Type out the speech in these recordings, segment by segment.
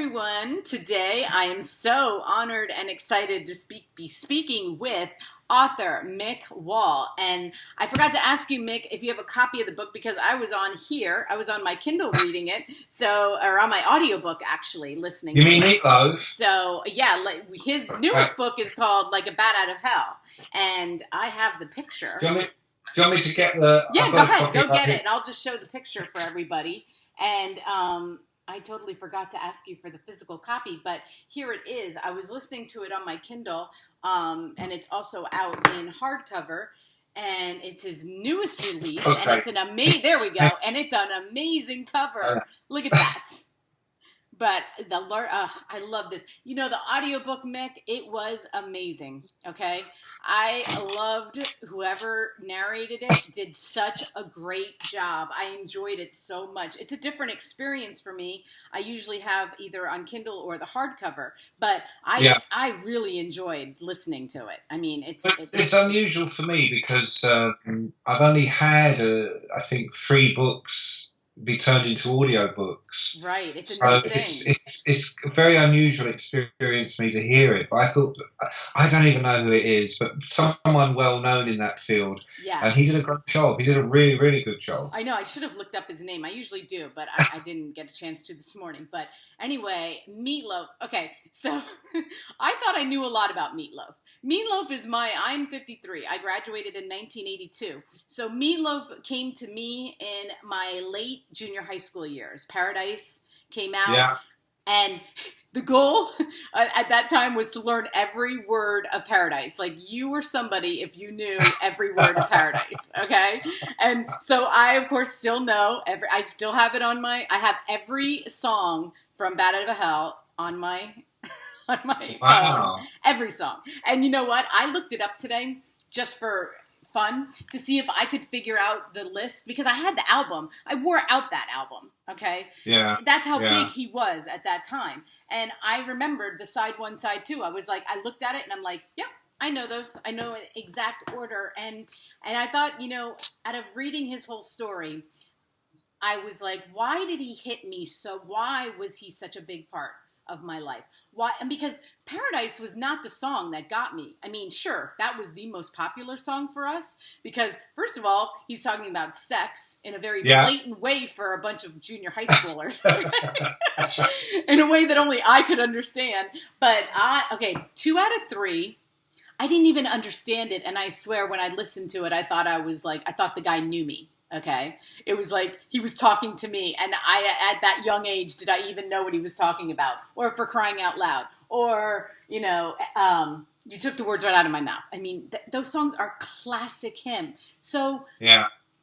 everyone. Today I am so honored and excited to be speaking with author Mick Wall. And I forgot to ask you, Mick, if you have a copy of the book, because I was on here. I was on my Kindle reading it, or on my audiobook actually, listening You to mean it. Meatloaf? So yeah, his newest book is called Like a Bat Out of Hell. And I have the picture. Do you want me to get the... Yeah, go ahead. Go get it. And I'll just show the picture for everybody. And I totally forgot to ask you for the physical copy, but here it is. I was listening to it on my Kindle, and it's also out in hardcover, and it's his newest release, Okay. and it's an amazing, there we go, and it's an amazing cover. Look at that. But I love this. You know, the audiobook, Mick, it was amazing, okay? I loved whoever narrated it, did such a great job. I enjoyed it so much. It's a different experience for me. I usually have either on Kindle or the hardcover, but I really enjoyed listening to it. I mean, it's unusual for me because I've only had, I think, 3 books be turned into audiobooks. Right, it's a new thing. It's a very unusual experience for me to hear it. But I thought, I don't even know who it is, but someone well known in that field. Yeah. And he did a great job. He did a really, really good job. I know. I should have looked up his name. I usually do, but I didn't get a chance to this morning. But anyway, Meatloaf. Okay, so I thought I knew a lot about Meatloaf. Meatloaf is I'm 53. I graduated in 1982. So Meatloaf came to me in my late junior high school years. Paradise came out. Yeah. And the goal at that time was to learn every word of Paradise. Like, you were somebody if you knew every word of Paradise, okay? And so I, of course, still know. I still have it on I have every song from Bat Out of Hell on my phone. Every song. And you know what? I looked it up today just for fun to see if I could figure out the list, because I had the album. I wore out that album, okay? Yeah. That's how big he was at that time. And I remembered the side 1, side 2. I was like, I looked at it and I'm like, yep, I know those. I know an exact order. And I thought, you know, out of reading his whole story, I was like, why did he hit me so? Why was he such a big part of my life? Why? And because Paradise was not the song that got me. I mean, sure, that was the most popular song for us because, first of all, he's talking about sex in a very blatant way for a bunch of junior high schoolers. In a way that only I could understand. But, 2 out of 3, I didn't even understand it. And I swear when I listened to it, I thought the guy knew me. Okay. It was like he was talking to me, and at that young age, did I even know what he was talking about? Or for crying out loud, or, you know, you took the words right out of my mouth. I mean, those songs are classic him. So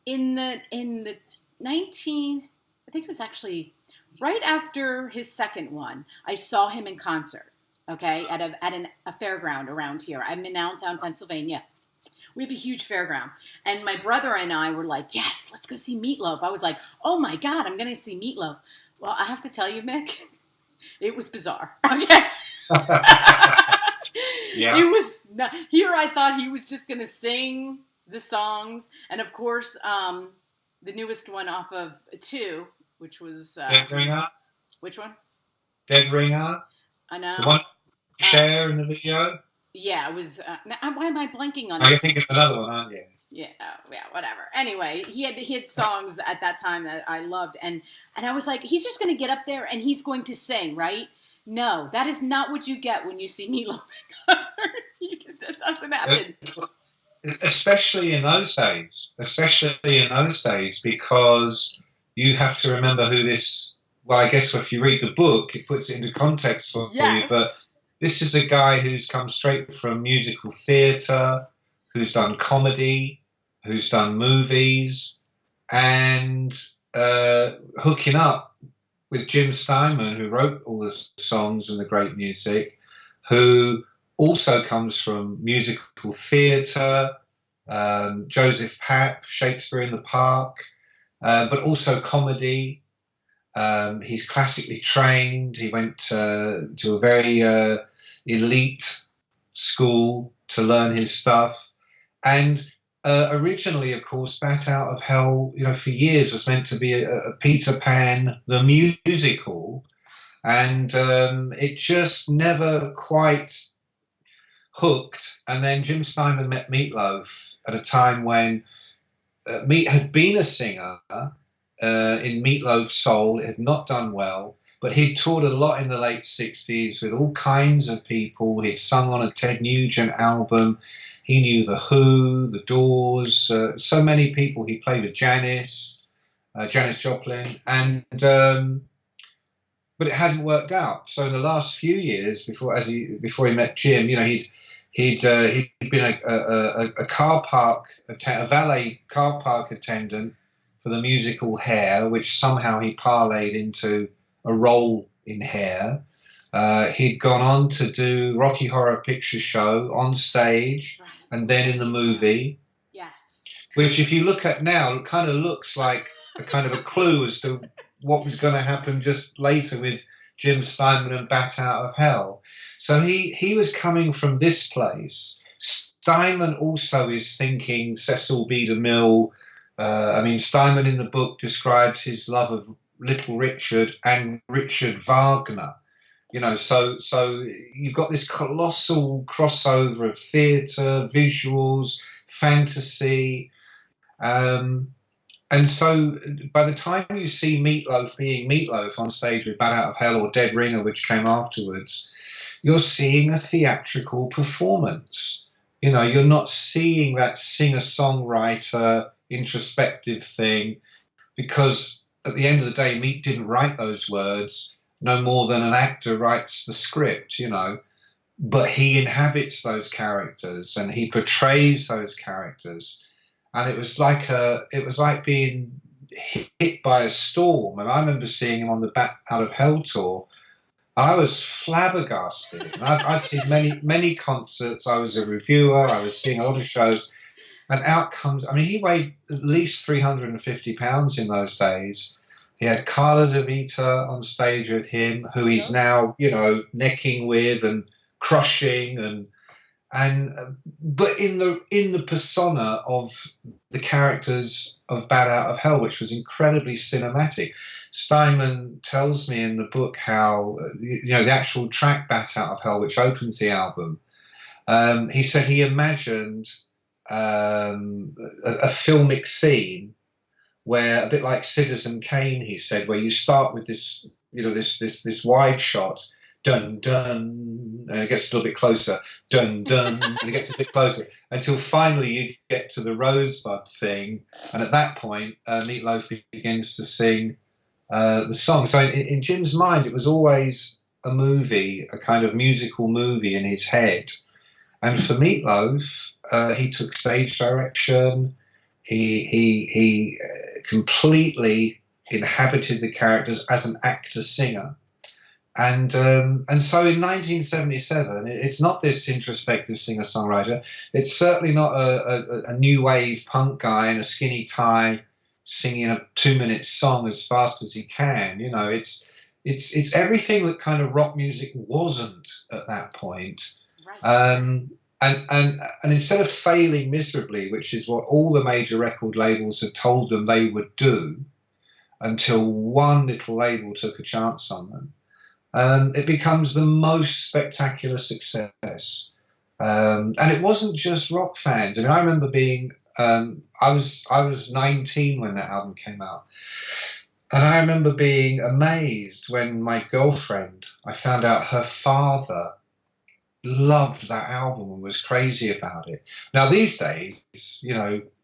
in the I think it was actually right after his second one, I saw him in concert. Okay. At a fairground around here. I'm in Allentown, Pennsylvania. We have a huge fairground. And my brother and I were like, yes, let's go see Meatloaf. I was like, oh my God, I'm going to see Meatloaf. Well, I have to tell you, Mick, it was bizarre. Okay. It was not, here I thought he was just going to sing the songs. And of course, the newest one off of 2, which was... Dead Ringer? Which one? Dead Ringer? I know. The one share in the video? Yeah, it was... why am I blanking on this? You're thinking of another one, aren't you? Yeah, whatever. Anyway, he had songs at that time that I loved, and I was like, he's just going to get up there and he's going to sing, right? No, that is not what you get when you see Meatloaf in concert. It doesn't happen. Especially in those days, because you have to remember who this... Well, I guess if you read the book, it puts it into context for you, but... This is a guy who's come straight from musical theatre, who's done comedy, who's done movies, and hooking up with Jim Steinman, who wrote all the songs and the great music, who also comes from musical theatre, Joseph Papp, Shakespeare in the Park, but also comedy. He's classically trained. He went to a very elite school to learn his stuff. And originally, of course, Bat Out of Hell, for years was meant to be a Peter Pan, the musical. and it just never quite hooked. And then Jim Steinman met Meatloaf at a time when Meat had been a singer in Meatloaf's Soul. It had not done well, but he'd toured a lot in the late 60s with all kinds of people. He'd sung on a Ted Nugent album. He knew The Who, The Doors, so many people. He played with Janis Joplin, and but it hadn't worked out. So in the last few years, before he met Jim, he'd been a car park, a valet car park attendant for the musical Hair, which somehow he parlayed into a role in Hair. He'd gone on to do Rocky Horror Picture Show on stage, and then in the movie. Yes. Which, if you look at now, it kind of looks like a kind of a clue as to what was going to happen just later with Jim Steinman and Bat Out of Hell. So he was coming from this place. Steinman also is thinking Cecil B. DeMille. Steinman in the book describes his love of Little Richard and Richard Wagner. So you've got this colossal crossover of theatre, visuals, fantasy. And so by the time you see Meatloaf being Meatloaf on stage with Bat Out of Hell or Dead Ringer, which came afterwards, you're seeing a theatrical performance. You're not seeing that singer-songwriter introspective thing, because at the end of the day, Meat didn't write those words no more than an actor writes the script, but he inhabits those characters and he portrays those characters. And it was like being hit by a storm. And I remember seeing him on the Bat Out of Hell tour. I was flabbergasted. And I'd seen many concerts. I was a reviewer. I was seeing a lot of shows. And out comes, he weighed at least 350 pounds in those days. He had Carla DeVita on stage with him, who he's now, necking with and crushing but in the persona of the characters of Bat Out of Hell, which was incredibly cinematic. Steinman tells me in the book how, the actual track Bat Out of Hell, which opens the album, he said he imagined a filmic scene where, a bit like Citizen Kane, he said, where you start with this, this wide shot, dun dun, and it gets a little bit closer, dun dun, and it gets a bit closer, until finally you get to the Rosebud thing, and at that point, Meatloaf begins to sing the song. So in Jim's mind, it was always a movie, a kind of musical movie in his head. And for Meatloaf, he took stage direction. He completely inhabited the characters as an actor-singer. And so in 1977, it's not this introspective singer-songwriter. It's certainly not a new wave punk guy in a skinny tie singing a 2-minute song as fast as he can. It's everything that kind of rock music wasn't at that point. Right. And instead of failing miserably, which is what all the major record labels had told them they would do, until one little label took a chance on them, it becomes the most spectacular success. And it wasn't just rock fans. I remember being, I was 19 when that album came out. And I remember being amazed when my girlfriend, I found out her father loved that album and was crazy about it. Now, these days,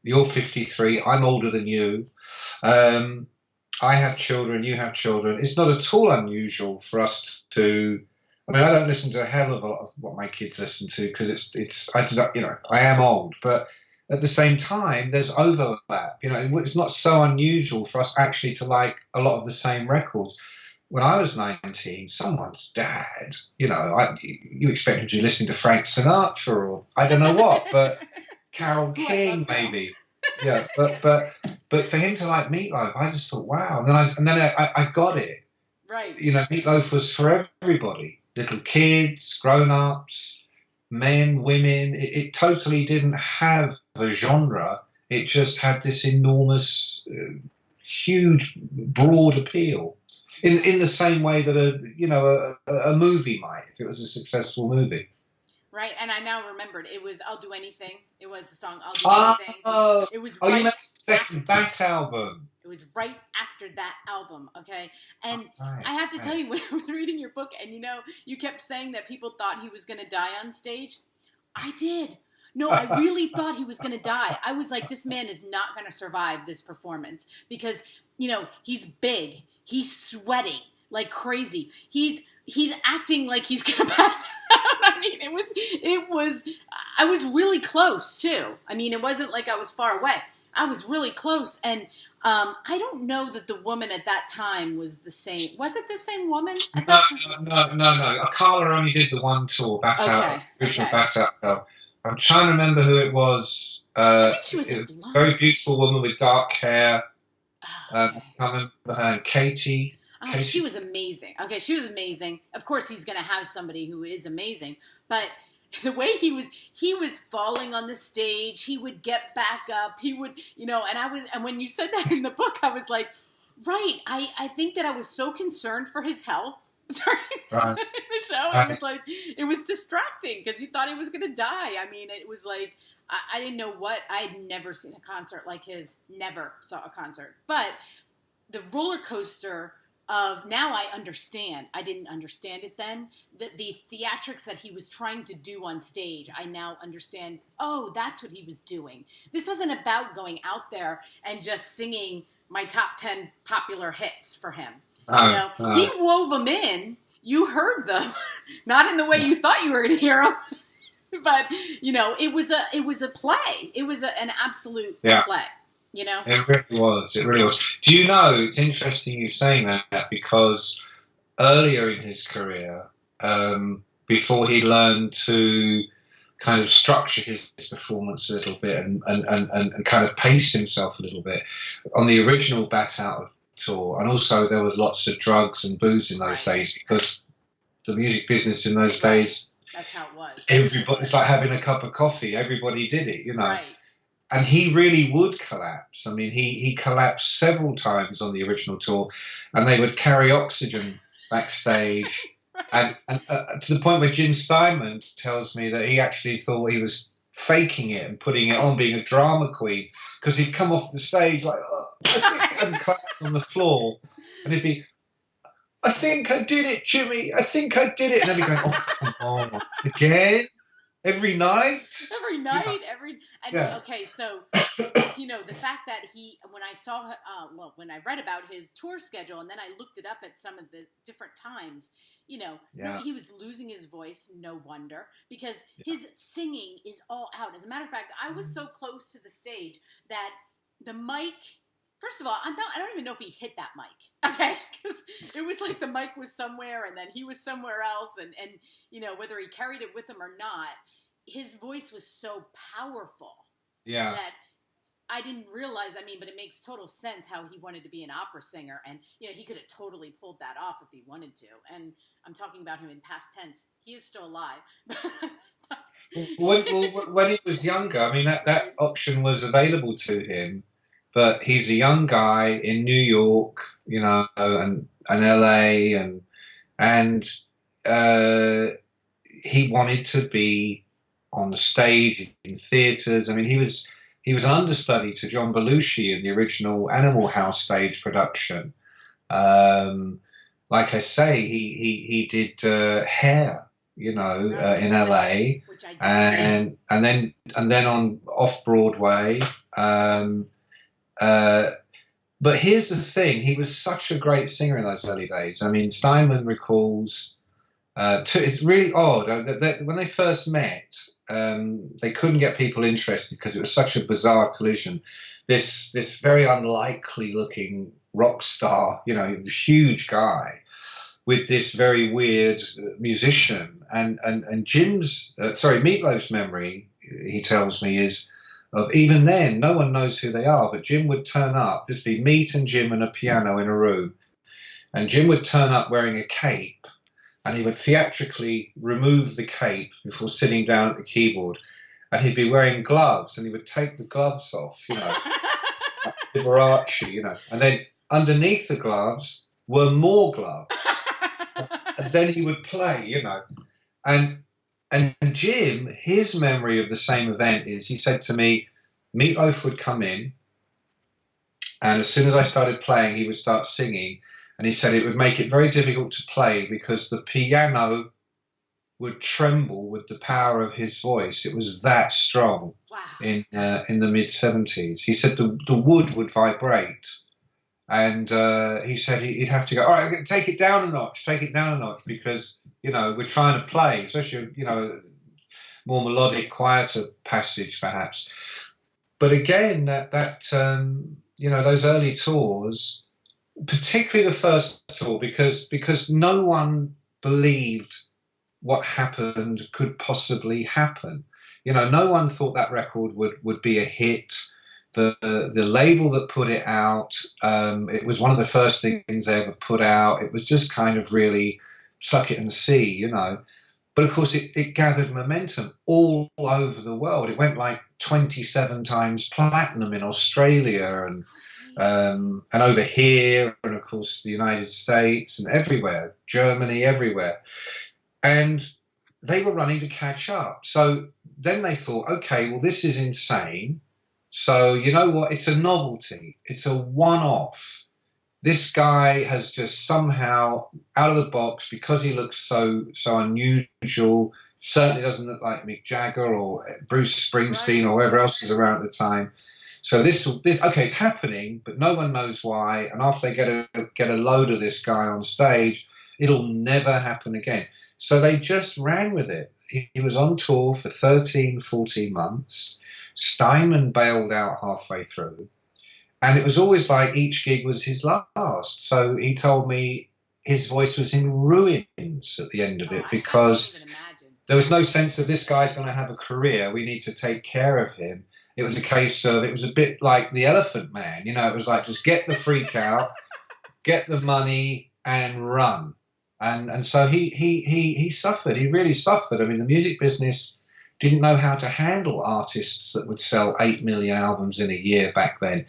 you're 53, I'm older than you. I have children, you have children. It's not at all unusual for us to. I don't listen to a hell of a lot of what my kids listen to because I am old, but at the same time, there's overlap. It's not so unusual for us actually to like a lot of the same records. When I was 19, someone's dad, you expect him to be listening to Frank Sinatra or I don't know what, but Carole King maybe. Yeah, but for him to like Meatloaf, I just thought, wow. And then I got it. Right. Meatloaf was for everybody. Little kids, grown-ups, men, women. It totally didn't have a genre. It just had this enormous, huge, broad appeal. in the same way that a movie might, if it was a successful movie. Right, and I now remembered it was "I'll Do Anything." It was the song "I'll Do Anything." It was you meant the second Bat album. It was right after that album, okay? And right, I have to tell you, when I was reading your book, and you kept saying that people thought he was going to die on stage. I did. No, I really thought he was going to die. I was like, this man is not going to survive this performance because, he's big. He's sweating like crazy. He's acting like he's going to pass out. I mean, I was really close too. I mean, it wasn't like I was far away. I was really close. And I don't know that the woman at that time was the same. Was it the same woman at that time? No. Carla only did the one tour, original Bat Out. I'm trying to remember who it was. I think she was a very beautiful woman with dark hair. I can't remember her name. Katie. She was amazing. Okay, she was amazing. Of course, he's going to have somebody who is amazing. But the way he was falling on the stage, he would get back up. He would, and when you said that in the book, I was like, right. I think that I was so concerned for his health during the show. It was like, it was distracting because you thought he was going to die. I mean, it was like, I didn't know I had never seen a concert like his. Never saw a concert. But the roller coaster of, now I understand. I didn't understand it then. The theatrics that he was trying to do on stage, I now understand, oh, that's what he was doing. This wasn't about going out there and just singing my top 10 popular hits for him. He wove them in. You heard them. Not in the way you thought you were going to hear them. But, it was a play. It was an absolute play. It really was. Do you know, it's interesting you saying that because earlier in his career, before he learned to kind of structure his performance a little bit and kind of pace himself a little bit, on the original Bat Out tour, and also there was lots of drugs and booze in those days because the music business in those days, that's how it was. It's like having a cup of coffee. Everybody did it, Right. And he really would collapse. I mean, he collapsed several times on the original tour, and they would carry oxygen backstage, and to the point where Jim Steinman tells me that he actually thought he was faking it and putting it on, being a drama queen, because he'd come off the stage like, and collapse on the floor, and he'd be, I think I did it, Jimmy. I think I did it, and then he'd go, oh, come on, again. Every night? Okay, so, the fact that when I saw, when I read about his tour schedule and then I looked it up at some of the different times, he was losing his voice, no wonder, because his singing is all out. As a matter of fact, I was so close to the stage that the mic, first of all, I don't even know if he hit that mic, okay? Because it was like the mic was somewhere and then he was somewhere else, and whether he carried it with him or not, his voice was so powerful that I didn't realize, but it makes total sense how he wanted to be an opera singer, and, he could have totally pulled that off if he wanted to, and I'm talking about him in past tense. He is still alive. When he was younger, that option was available to him, but he's a young guy in New York, and LA, and he wanted to be on the stage, in theatres. He was an understudy to John Belushi in the original Animal House stage production. Like I say, he did Hair, in LA, and then on off Broadway. But here's the thing: he was such a great singer in those early days. Steinman recalls. It's really odd that when they first met, they couldn't get people interested because it was such a bizarre collision. This very unlikely looking rock star, huge guy, with this very weird musician, and Meatloaf's memory, he tells me, is of even then no one knows who they are, but Jim would turn up, just be Meat and Jim and a piano in a room, and Jim would turn up wearing a cape. And he would theatrically remove the cape before sitting down at the keyboard. And he'd be wearing gloves, and he would take the gloves off, like Liberace, And then underneath the gloves, were more gloves. And then he would play, you know. And Jim, his memory of the same event is, he said to me, Meatloaf would come in, and as soon as I started playing, he would start singing. And he said it would make it very difficult to play because the piano would tremble with the power of his voice. It was that strong. Wow. In the mid-70s. He said the wood would vibrate. And he said he'd have to go, all right, take it down a notch, because, you know, we're trying to play, especially, you know, more melodic, quieter passage, perhaps. But again, that you know, those early tours, particularly the first tour, because no one believed what happened could possibly happen. You know, no one thought that record would be a hit. The label that put it out, it was one of the first things they ever put out. It was just kind of really suck it and see, you know. But of course, it gathered momentum all over the world. It went like 27 times platinum in Australia and over here, and of course the United States and everywhere, Germany, everywhere. And they were running to catch up. So then they thought, okay, well, this is insane. So you know what? It's a novelty. It's a one-off. This guy has just somehow, out of the box, because he looks so unusual, certainly doesn't look like Mick Jagger or Bruce Springsteen or whoever else was around at the time. So this okay, it's happening, but no one knows why. And after they get a load of this guy on stage, it'll never happen again. So they just ran with it. He was on tour for 13, 14 months. Steinman bailed out halfway through. And it was always like each gig was his last. So he told me his voice was in ruins at the end of it because there was no sense of this guy's going to have a career. We need to take care of him. It was a case of, it was a bit like the Elephant Man. You know, it was like, just get the freak out, get the money and run. And so he suffered. He really suffered. I mean, the music business didn't know how to handle artists that would sell 8 million albums in a year back then.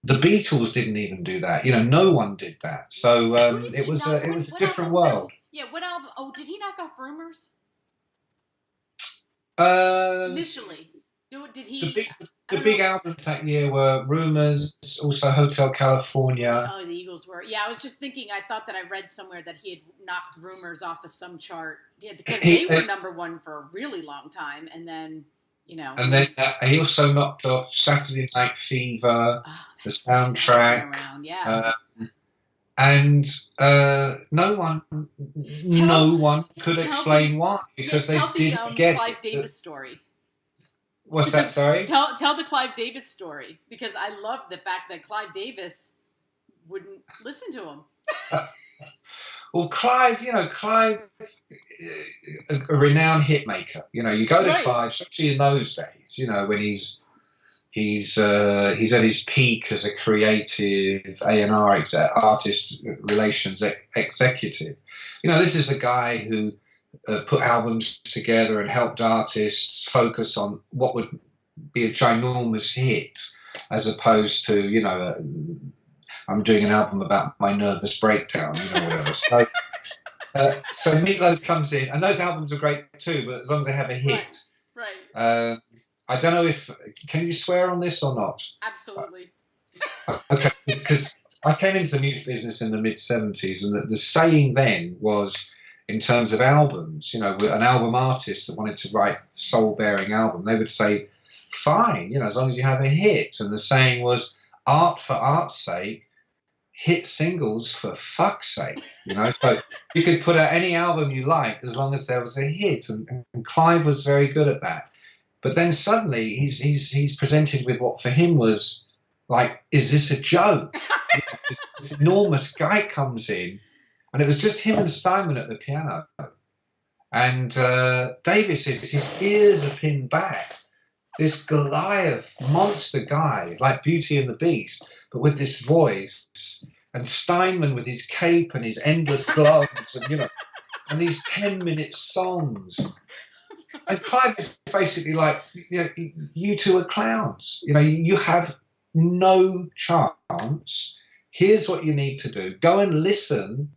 The Beatles didn't even do that. You know, no one did that. So it was a different world. Yeah, what album? Oh, did he knock off Rumors? Initially. Did he? The big albums that year were Rumors, also Hotel California. Oh, the Eagles were. Yeah, I was just thinking, I thought that I read somewhere that he had knocked Rumors off of some chart. Yeah, because they were number one for a really long time. And then, you know. And then he also knocked off Saturday Night Fever, the soundtrack. Around, yeah. And no one could explain why, because they didn't get Clive Davis story. What's that, sorry? Tell the Clive Davis story, because I love the fact that Clive Davis wouldn't listen to him. Well, Clive, a renowned hit maker. You know, you go to Clive, especially in those days, you know, when he's at his peak as a creative A&R artist relations executive. You know, this is a guy who put albums together and helped artists focus on what would be a ginormous hit, as opposed to, you know, I'm doing an album about my nervous breakdown, you know, whatever. So, so Meatloaf comes in, and those albums are great too, but as long as they have a hit. Right. I don't know can you swear on this or not? Absolutely. Okay, because I came into the music business in the mid-70s, and the saying then was, in terms of albums, you know, an album artist that wanted to write a soul-bearing album, they would say, fine, you know, as long as you have a hit. And the saying was, art for art's sake, hit singles for fuck's sake, you know. So you could put out any album you like as long as there was a hit, and Clive was very good at that. But then suddenly he's presented with what for him was like, is this a joke? You know, this enormous guy comes in, and it was just him and Steinman at the piano. And Davis, his ears are pinned back. This Goliath monster guy, like Beauty and the Beast, but with this voice. And Steinman with his cape and his endless gloves, and, you know, and these 10-minute songs. And Clive is basically like, you know, you two are clowns. You know, you have no chance. Here's what you need to do. Go and listen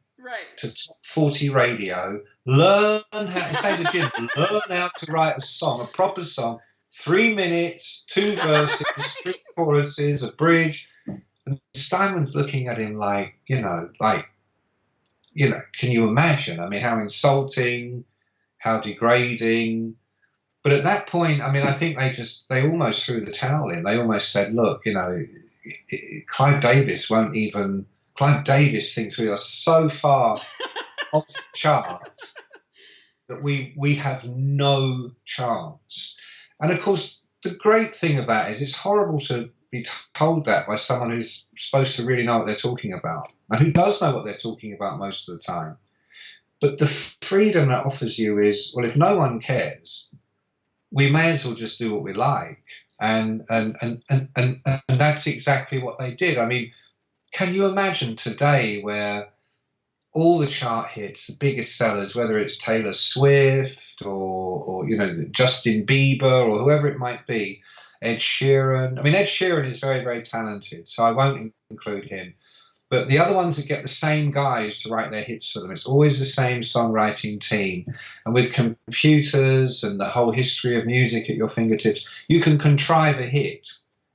to Top 40 radio. Learn how, say to Jim, learn how to write a song, a proper song. 3 minutes, 2 verses, 3 choruses, a bridge. And Steinman's looking at him like, can you imagine? I mean, how insulting, how degrading. But at that point, I mean, I think they almost threw the towel in. They almost said, look, Clive Davis thinks we are so far off the charts that we have no chance. And of course, the great thing of that is it's horrible to be told that by someone who's supposed to really know what they're talking about and who does know what they're talking about most of the time. But the freedom that offers you is, well, if no one cares, we may as well just do what we like. And that's exactly what they did. I mean, can you imagine today where all the chart hits, the biggest sellers, whether it's Taylor Swift or Justin Bieber or whoever it might be, Ed Sheeran. I mean, Ed Sheeran is very, very talented, so I won't include him. But the other ones that get the same guys to write their hits for them, it's always the same songwriting team. And with computers and the whole history of music at your fingertips, you can contrive a hit.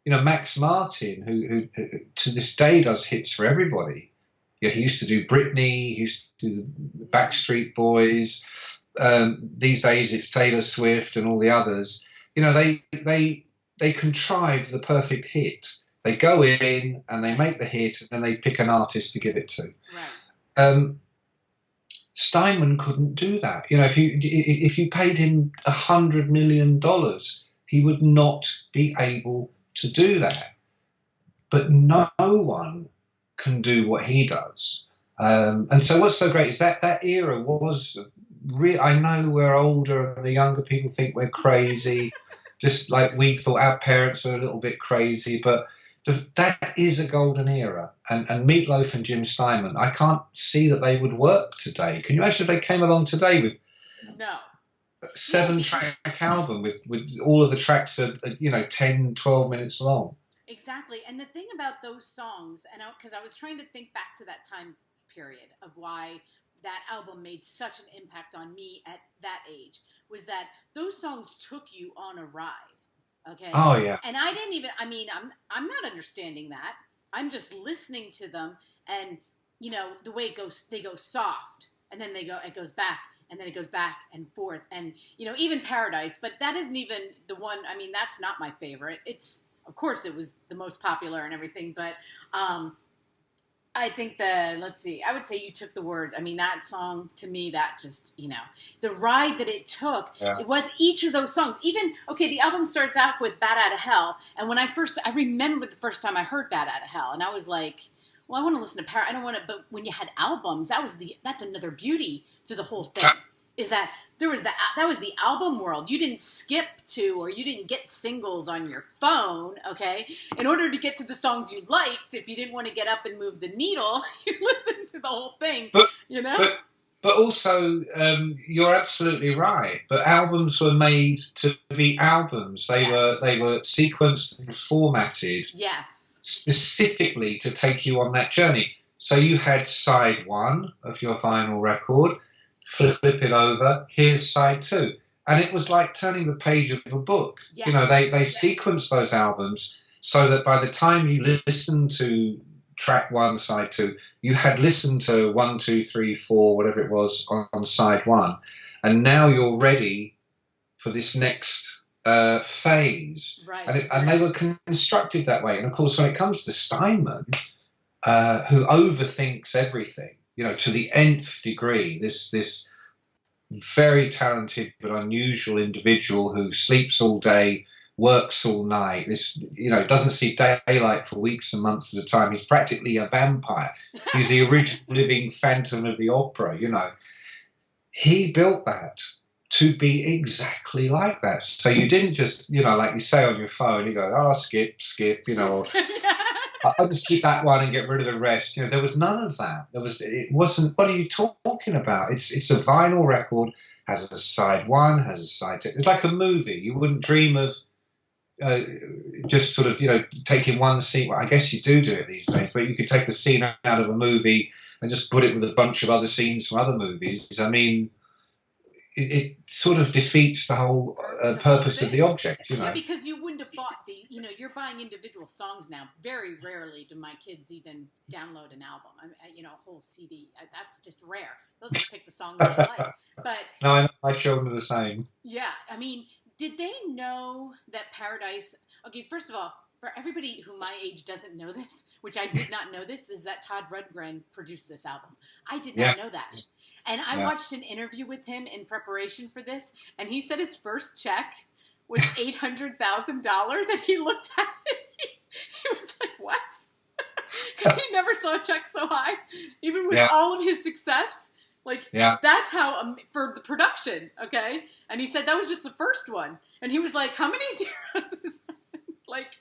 Max Martin, who to this day does hits for everybody. He used to do Britney, he used to do the Backstreet Boys. These days it's Taylor Swift and all the others. They contrive the perfect hit. They go in and they make the hit, and then they pick an artist to give it to. Right. Steinman couldn't do that. If you paid him $100 million, he would not be able to do that. But no one can do what he does. And so what's so great is that era was real. I know we're older and the younger people think we're crazy, just like we thought our parents were a little bit crazy, but that is a golden era. And Meatloaf and Jim Steinman, I can't see that they would work today. Can you imagine if they came along today with a 7-track album with all of the tracks are 10, 12 minutes long? Exactly. And the thing about those songs, and because I was trying to think back to that time period of why that album made such an impact on me at that age, was that those songs took you on a ride. Okay. Oh yeah. And I didn't even. I mean, I'm not understanding that. I'm just listening to them, and the way it goes, they go soft, and then it goes back, and then it goes back and forth, and even Paradise. But that isn't even the one. I mean, that's not my favorite. It's, of course, it was the most popular and everything, but I think let's see, I would say You Took the Words. I mean, that song, to me, that just, the ride that it took, It was each of those songs. Even, the album starts off with Bat Out of Hell, and when I remember the first time I heard Bat Out of Hell, and I was like, well, I want to listen to I don't want to, but when you had albums, that's another beauty to the whole thing, is that that was the album world. You didn't skip to, or you didn't get singles on your phone, okay? In order to get to the songs you liked, if you didn't want to get up and move the needle, you listened to the whole thing, But also, you're absolutely right. But albums were made to be albums. They were sequenced and formatted. Yes. Specifically to take you on that journey. So you had side 1 of your vinyl record, flip it over, here's side 2. And it was like turning the page of a book. Yes. They sequenced those albums so that by the time you listened to track 1, side 2, you had listened to 1, 2, 3, 4, whatever it was on side 1. And now you're ready for this next phase. Right. And they were constructed that way. And of course, when it comes to Steinman, who overthinks everything, to the nth degree, this very talented but unusual individual who sleeps all day, works all night, doesn't see daylight for weeks and months at a time. He's practically a vampire. He's the original living Phantom of the Opera, He built that to be exactly like that. So you didn't just, like you say on your phone, you go, skip, I'll just keep that one and get rid of the rest. There was none of that. It wasn't, what are you talking about? It's a vinyl record, has a side 1, has a side 2. It's like a movie. You wouldn't dream of uh, just sort of, taking one scene. Well, I guess you do it these days, but you could take a scene out of a movie and just put it with a bunch of other scenes from other movies. I mean, it sort of defeats the whole purpose of the object, Yeah, because you wouldn't have bought you're buying individual songs now. Very rarely do my kids even download an album. A whole CD. That's just rare. They'll just pick the songs they like. But no, my children are the same. Yeah, I mean, did they know that Paradise? Okay, first of all, for everybody who my age doesn't know this, which I did not know this, is that Todd Rundgren produced this album. I did not know that. And I watched an interview with him in preparation for this, and he said his first check was $800,000, and he looked at it. He was like, "What?" Because he never saw a check so high, even with all of his success. That's how for the production, okay? And he said that was just the first one, and he was like, "How many zeros is that?" Like,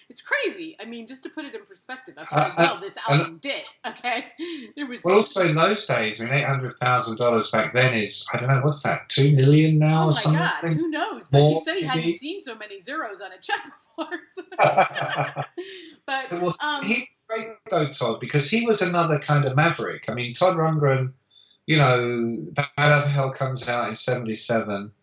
it's crazy. I mean, just to put it in perspective of how well this album did, okay? It was. Well, also in those days, I mean, $800,000 back then is, I don't know, what's that, $2 million now or something? Oh my God, who knows? But he said he hadn't seen so many zeros on a check before. But he's great though, Todd, because he was another kind of maverick. I mean, Todd Rundgren, Bad Out of Hell comes out in '77.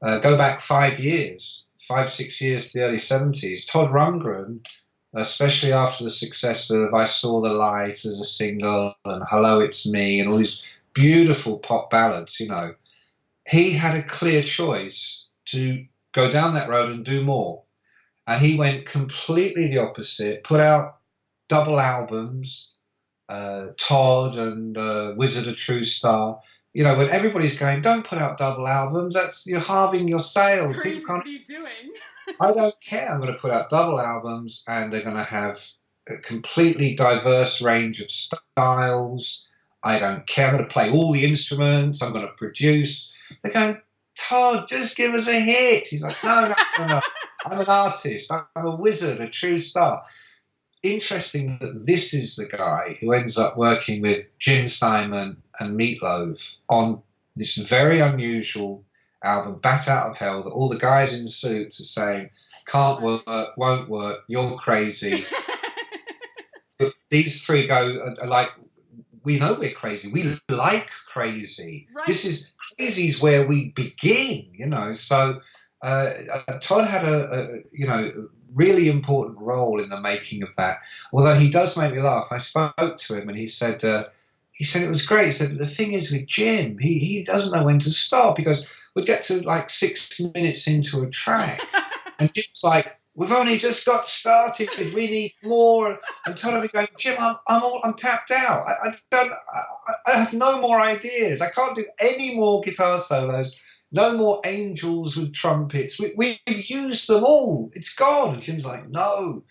Go back 5 years. 5-6 years to the early 70s. Todd Rundgren, especially after the success of I Saw the Light as a single and Hello It's Me and all these beautiful pop ballads, he had a clear choice to go down that road and do more. And he went completely the opposite, put out double albums, Todd and Wizard of True Star. When everybody's going, don't put out double albums, you're halving your sales. Crazy, what are you doing? I don't care. I'm going to put out double albums, and they're going to have a completely diverse range of styles. I don't care. I'm going to play all the instruments. I'm going to produce. They're going, Todd, just give us a hit. He's like, no. I'm an artist. I'm a wizard, a true star. Interesting that this is the guy who ends up working with Jim Steinman and Meatloaf on this very unusual album, Bat Out of Hell, that all the guys in suits are saying, can't work, won't work, you're crazy. But these three are like, we know we're crazy. We like crazy. Right. Crazy's where we begin, So Todd had a really important role in the making of that. Although he does make me laugh. I spoke to him and he said it was great. He said, the thing is with Jim, he doesn't know when to stop. He goes, we'd get to like 6 minutes into a track and Jim's like, we've only just got started. We need more. And Todd would be going, Jim, I'm tapped out. I have no more ideas. I can't do any more guitar solos. No more angels with trumpets. We've used them all. It's gone. And Jim's like, no,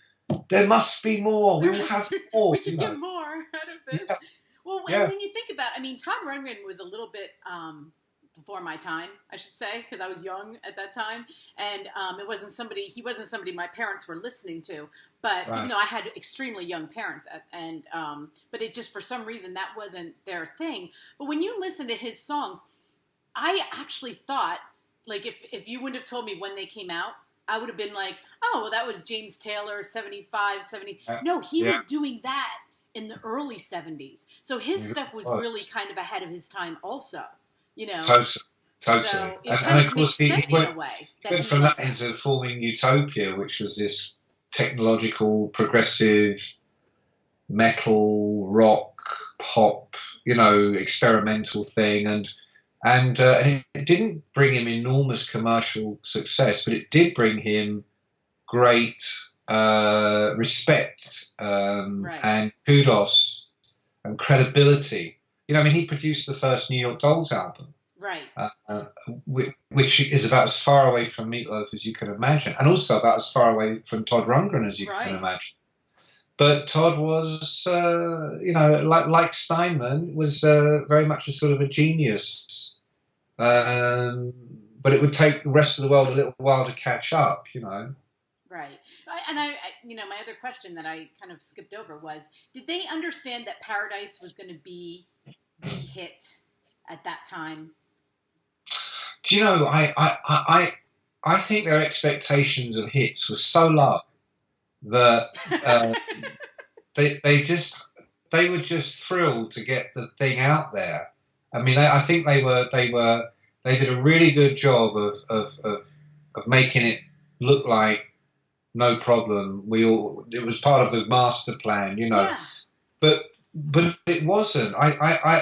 there must be more. We will have more. We can get more out of this. Yeah. Well, when you think about it, Todd Rundgren was a little bit before my time, I should say, because I was young at that time. And he wasn't somebody my parents were listening to. But even though I had extremely young parents, but it just, for some reason, that wasn't their thing. But when you listen to his songs, I actually thought, like, if you wouldn't have told me when they came out, I would have been like, oh, well, that was James Taylor, 75, 70. No, he was doing that in the early 70s. So his stuff was really kind of ahead of his time also, Totally. So and of course, he went from that into forming Utopia, which was this technological, progressive, metal, rock, pop, experimental thing. And it didn't bring him enormous commercial success, but it did bring him great respect and kudos and credibility. He produced the first New York Dolls album, right? Which is about as far away from Meatloaf as you can imagine, and also about as far away from Todd Rundgren as you can imagine. But Todd was, like Steinman, was very much a sort of a genius. But it would take the rest of the world a little while to catch up, Right. And my other question that I kind of skipped over was, did they understand that Paradise was going to be the hit at that time? Do you know, I think their expectations of hits were so low that they were just thrilled to get the thing out there. I mean, I think they did a really good job of making it look like no problem. It was part of the master plan, you know. Yeah. But it wasn't. I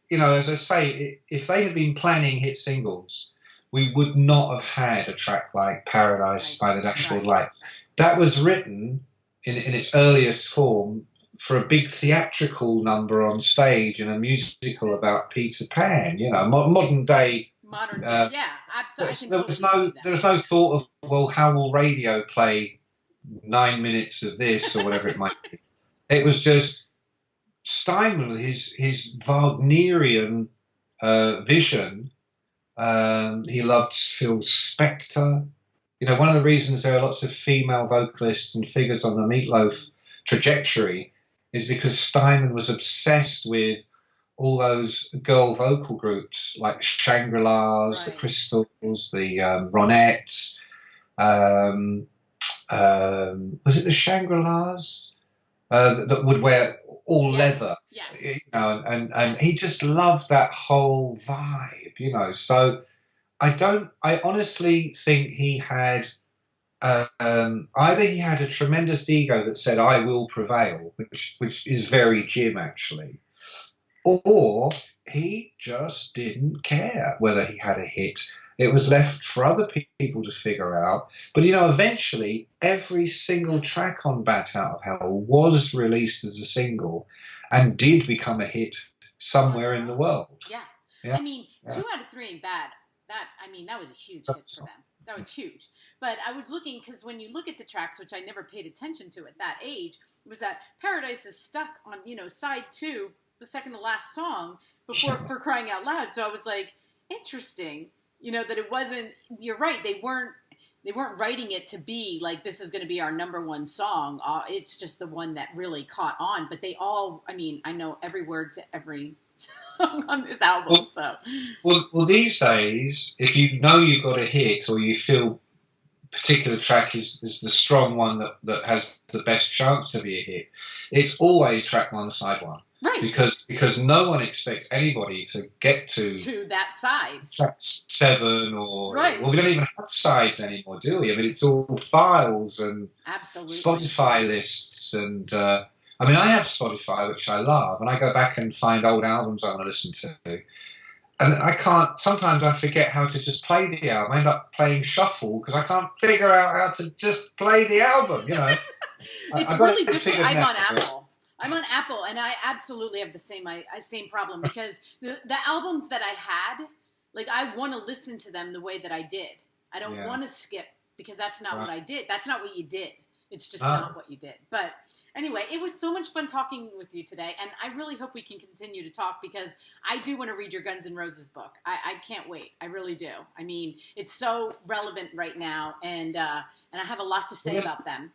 you know, as I say, if they had been planning hit singles, we would not have had a track like Paradise by the Dashboard Light. That was written in its earliest form for a big theatrical number on stage in a musical about Peter Pan, you know, modern day. Yeah, absolutely. There was no thought of, well, how will radio play 9 minutes of this or whatever it might be. It was just Steinman, his Wagnerian vision. He loved Phil Spector. You know, one of the reasons there are lots of female vocalists and figures on the Meatloaf trajectory is because Steinman was obsessed with all those girl vocal groups like the Shangri-Las, the Crystals, the Ronettes. Was it the Shangri-Las that would wear all leather? Yes. You know, and he just loved that whole vibe, you know. So I honestly think he had either he had a tremendous ego that said, I will prevail, which is very Jim actually, or he just didn't care whether he had a hit. It was left for other people to figure out. But, you know, eventually every single track on Bat Out of Hell was released as a single and did become a hit somewhere in the world. Yeah. I mean, 2 out of 3 ain't bad. That was a huge hit for them. That was huge. But I was looking, because when you look at the tracks, which I never paid attention to at that age, was that Paradise is stuck on, you know, side 2, the second to last song, before For Crying Out Loud. So I was like, interesting, you know, that it wasn't, you're right, they weren't writing it to be like, this is going to be our number 1 song. It's just the one that really caught on. But they all, I mean, I know every word to every song on this album. Well, these days, if you know you've got a hit, or you feel a particular track is the strong one that has the best chance to be a hit, it's always track 1, side 1. Right. Because no one expects anybody to get to that side. Track 7 or... Right. Well, we don't even have sides anymore, do we? I mean, it's all files and Spotify lists and... I mean, I have Spotify, which I love, and I go back and find old albums I want to listen to. And I can't... Sometimes I forget how to just play the album. I end up playing shuffle because I can't figure out how to just play the album, you know. It's really difficult. I'm on Apple. I'm on Apple, and I absolutely have the same problem, because the albums that I had, like, I want to listen to them the way that I did. I don't want to skip, because that's not what I did. That's not what you did. It's just not what you did. But anyway, it was so much fun talking with you today, and I really hope we can continue to talk, because I do want to read your Guns N' Roses book. I can't wait. I really do. I mean, it's so relevant right now, and I have a lot to say about them.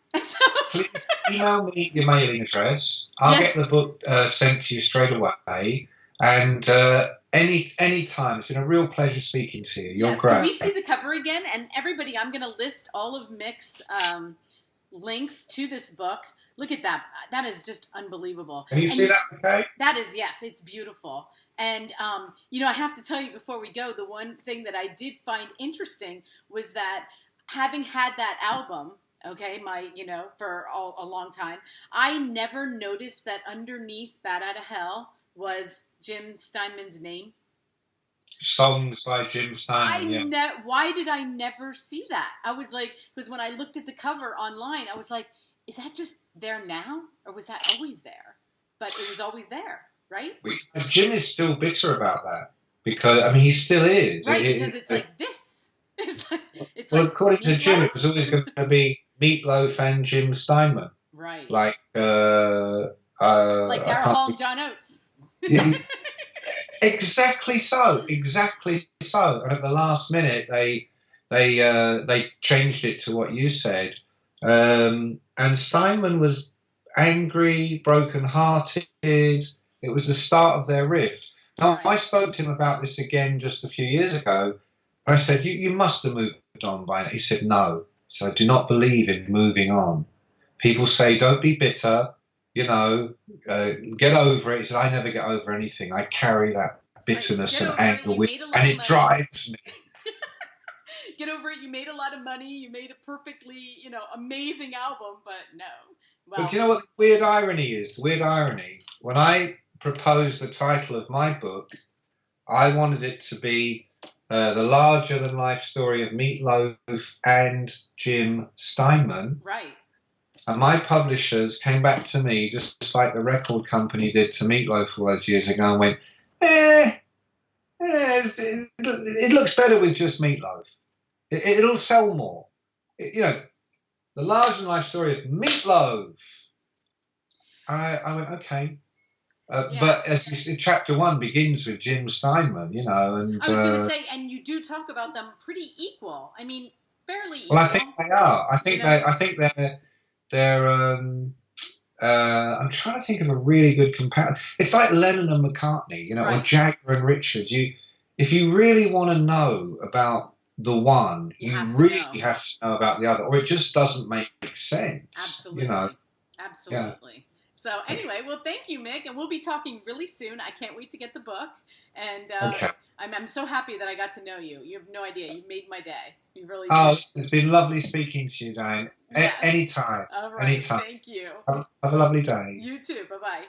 Please email me your mailing address. I'll get the book sent to you straight away. And any time, it's been a real pleasure speaking to you. You're great. Can we see the cover again? And everybody, I'm going to list all of Mick's links to this book. Look at that. That is just unbelievable. Can you see that okay? That is, yes. It's beautiful. And, you know, I have to tell you before we go, the one thing that I did find interesting was that having had that album, okay, for a long time, I never noticed that underneath Bat Out of Hell was Jim Steinman's name. Songs by Jim Steinman, Why did I never see that? I was like, because when I looked at the cover online, I was like, is that just there now? Or was that always there? But it was always there, right? Jim is still bitter about that, because, I mean, he still is. Right, because it's like this. It's well, like according to Jim, it was always going to be Meatloaf and Jim Steinman. Right. Like Daryl Hall and John Oates. Yeah, exactly so. And at the last minute, they changed it to what you said. And Steinman was angry, broken-hearted. It was the start of their rift. Now, I spoke to him about this again just a few years ago. I said, you must have moved on by now? He said, no. So I do not believe in moving on. People say, don't be bitter, get over it. He said, I never get over anything. I carry that bitterness and anger with me, and it drives me. Get over it. You made a lot of money. You made a perfectly, amazing album, but no. Well, but do you know what the weird irony is? The weird irony. When I proposed the title of my book, I wanted it to be the larger-than-life story of Meatloaf and Jim Steinman. Right. And my publishers came back to me, just like the record company did to Meatloaf all those years ago, and went, it looks better with just Meatloaf. It'll sell more. The larger-than-life story of Meatloaf. I went, okay. But as you see, chapter 1 begins with Jim Steinman, and I was going to say, and you do talk about them pretty equal. I mean, fairly equal. Well, I think they are. I think they're. I'm trying to think of a really good comparison. It's like Lennon and McCartney, right. Or Jagger and Richard. If you really want to know about the one, you really have to know about the other, or it just doesn't make sense. Absolutely. Absolutely. Yeah. So anyway, well, thank you, Mick, and we'll be talking really soon. I can't wait to get the book, and okay. I'm so happy that I got to know you. You have no idea. You made my day. You really did. It's been lovely speaking to you, Diane. Yes. Anytime. All right. Anytime. Thank you. Have a lovely day. You too. Bye-bye.